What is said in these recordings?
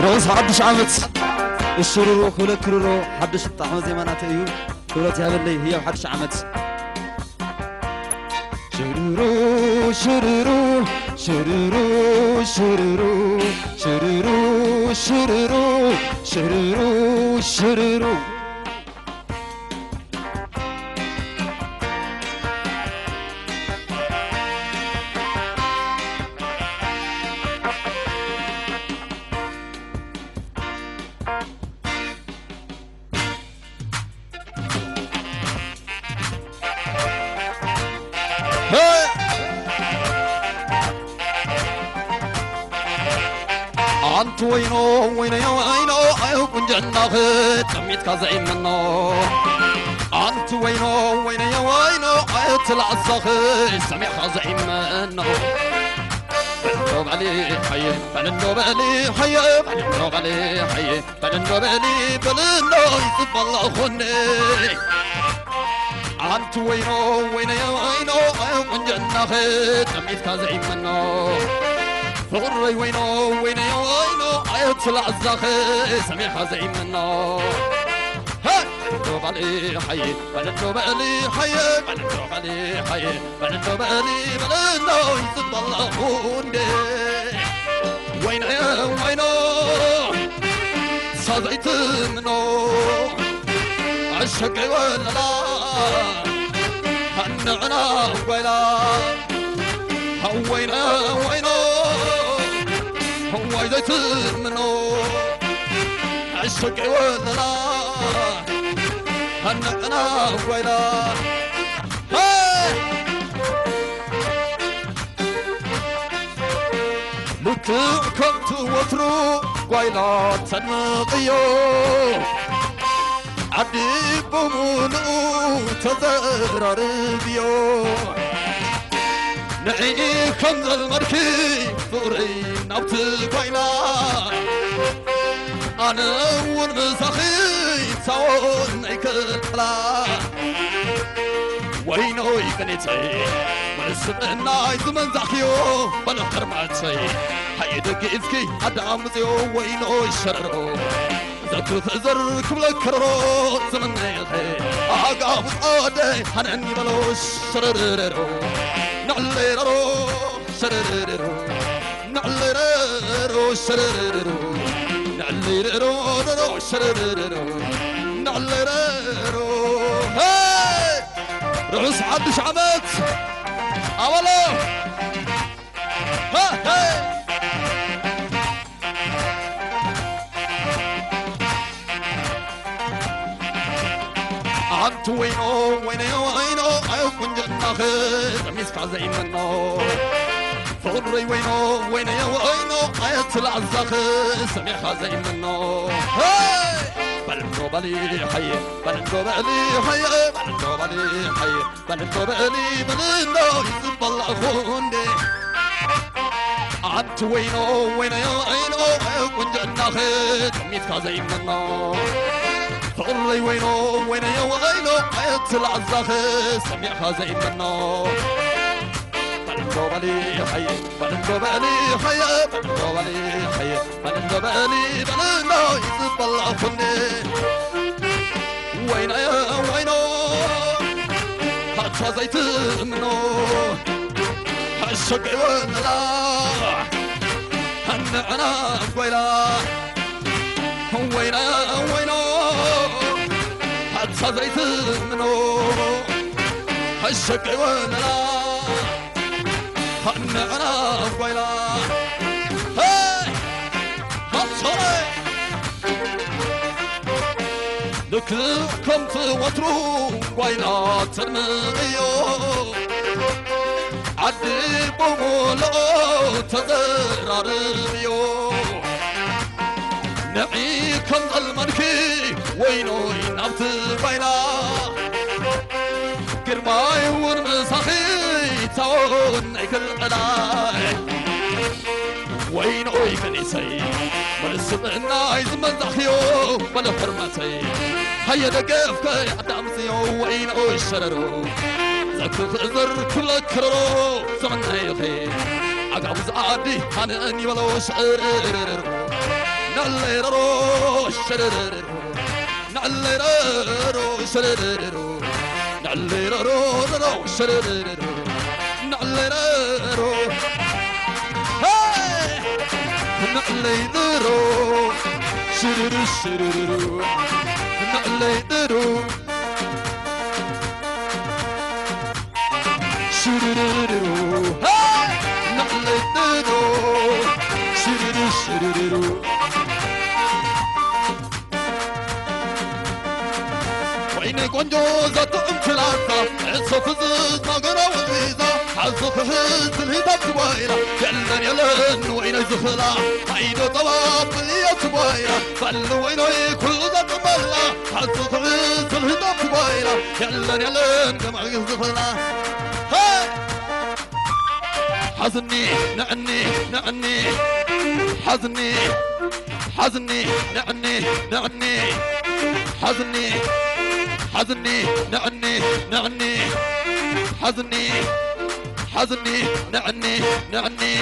روز حدش عمت الشرورو خلو كرورو حدش الطعم زي ما ناتيو كلوتي هذا اللي هي حدش عمت شرورو شرورو شرورو شرورو شرورو شرورو شرورو شرورو أنت وينو وين يا وينو أيوب جنة تميت كزعيم منو أنت وينو وين يا وينو أيطلع الصخر سميع كزعيم منو بندوب علي حي بندوب علي حي بندوب علي حي بندوب علي بلنو يصب الله خني أنت وينو وين يا وينو أيوب جنة تميت كزعيم منو فغري وينو وين يا وينو أيطلع الزخي سميع خزعيم منو ها بندوب علي حي بندوب علي حي بندوب علي حي بندوب علي بلنو يصب الله خوني وين يا وينو صديت منو عشقي ولا لا هنعنا ولا وينو وينو هو يديت منو عشقي ولا لا هنقنا ويلا لكم توترو ويلا تنقيو عدي بمونو تضرر بيو نعيكم ذا المركي ثوري نبت قويلا أنا ونمسخي تصون إكتلا وينو يكنيتي ونسمعنا يزمن زاكيو بنقر معتي حيدك إذكي عدام زيو وينو يشررو ذكر ثزر كبل كررو زمن يخي أقام صادي حنني بلوش شرررو نعلررو شرررو نعلررو شرررو نعلررو شرررو نعلررو هاي رؤوس عبد شعبت أولو ها هاي أنت وينو وينو أيكون جنة خير مسك زين منو فغري وينو وينو أيطلع الزخر سميع زين منو هاي بندوب علي حي بندوب علي حي بندوب علي حي بندوب علي بلنو يصب الله خوني أنت وينو أيكون جنة خير مسك زين منو فغري وينو أيطلع الزخر سميع زين منو بندوب علي حي بندوب علي حي بندوب علي حي بندوب علي بلنو يصب الله خني وينو حتى زيت منو هالشقي ولا لا هنعنا قويلا وينو حتى زيت منو هالشقي ولا لا هنعنا قويلا هاي هالصوري لكلكم توترو قويلا ترميو عدي بمولو تضرر بيو نعيكم المنكي وينو ينبت قويلا قرماي ورمسخي تاون اكل قلاي وينو يكنيسي والسمعنا يزمن زخيو بلا فرمتي هيا دقفك عدام زيو وينو يشررو زكو فزر كل كررو زمن يخي عقاب زعادي هاني بلو شعر نعليرو شرررو نعليرو شرررو نعليرو شرررو نعليرو هاي نعليرو شرررو شرررو نعليرو شرررو هاي نعليرو شرررو شرررو وين كنجو زت امتلاقة الصفز نقرا وزيزة حزق هز الهدف سويرة يلن يلن وين زخلا عيدو طواب لي سويرة فل وين كل زت ملا حزق هز الهدف سويرة يلن يلن كما يزخلا هاي حزني نعني نعني حزني حزني نعني نعني حزني حزني نعني نعني حزني حزني نعني نعني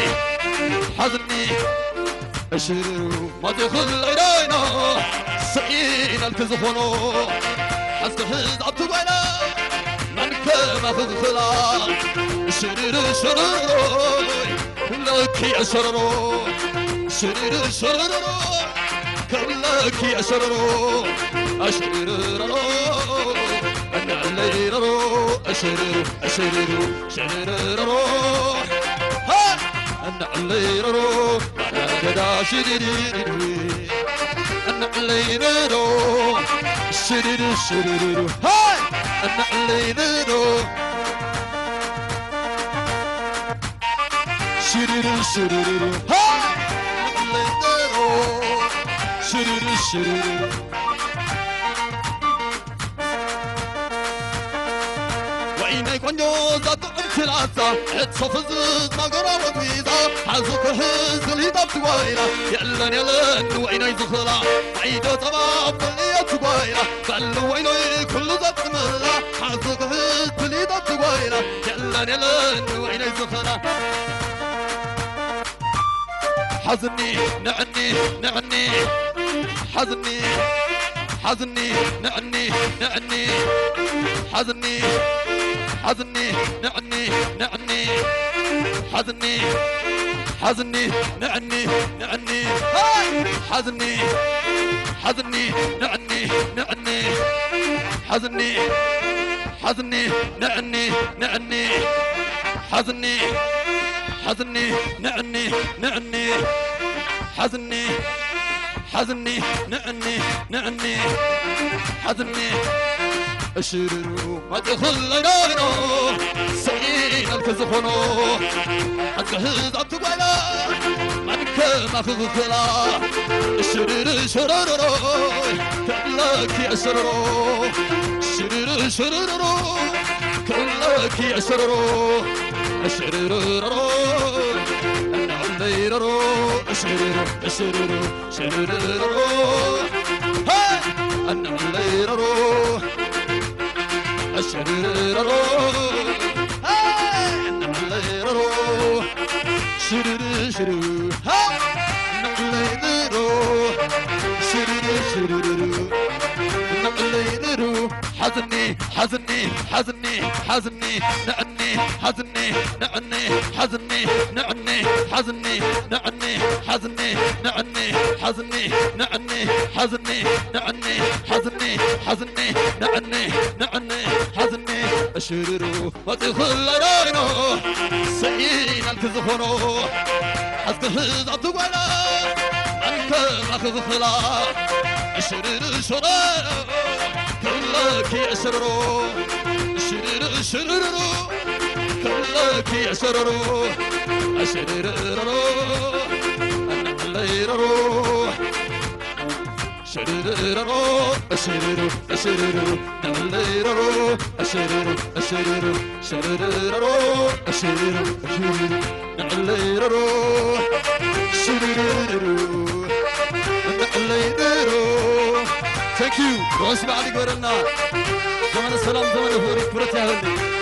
حزني اشرو ما تدخل عينينا سعينا التزخنو حسك هز عبتوينا من كما خذخلا شرر شرر لك يا شرر شرر شرر كلك يا شرر أشرر أنا علير أشرر أشرر شرر ها أنا علير أنا كدا شرر أنا علير شرر شرر هاي أنا علير شرر شرر هاي أنا علير شرر شرر وينك ونجوزة امتلاسة اتصفز مقرا وقويزة حزوك هز الهدف سويرة يلن يلن ويني زخلا عيدو طباب اللي سويرة فل ويني كل ذات ملا حزوك هز الهدف سويرة يلن يلن ويني زخلا حزني نعني نعني حزني حزني نعني نعني حزني حزني نعني نعني حزني حزني نعني نعني حزني حزني نعني نعني حزني حزني نعني نعني حزني حزني نعني نعني حزني حزني نعني نعني حزني اشررو ما تدخل عينينا سعينا التزخنو حتى هز عبتوينا من كما خذخلا شرر شرر كلك يا شرر شرر شرر كلك يا شرر أشرر أنا علير أشرر أشرر شرر ها أنا علير أشرر ها أنا علير شرر شرر ها أنا علير شرر شرر أنا علير حزني حزني حزني حزني نعني حزني نعني حزني نعني حزني نعني حزني نعني حزني نعني حزني نعني حزني حزني نعني نعني حزني اشررو ما تدخل عينينا سعينا التزخنو حسك هز عبتوينا من كما خذخلا اشرر شرر كلك يا شرر شرر شرر كلك يا شرر أشرر أنا علير شرر أشرر أشرر علير أشرر أشرر شرر أشرر أشرر علير شرر علير Thank you. روش بعدي قولنا زمان السلام زمان الفوري كرة يا هندي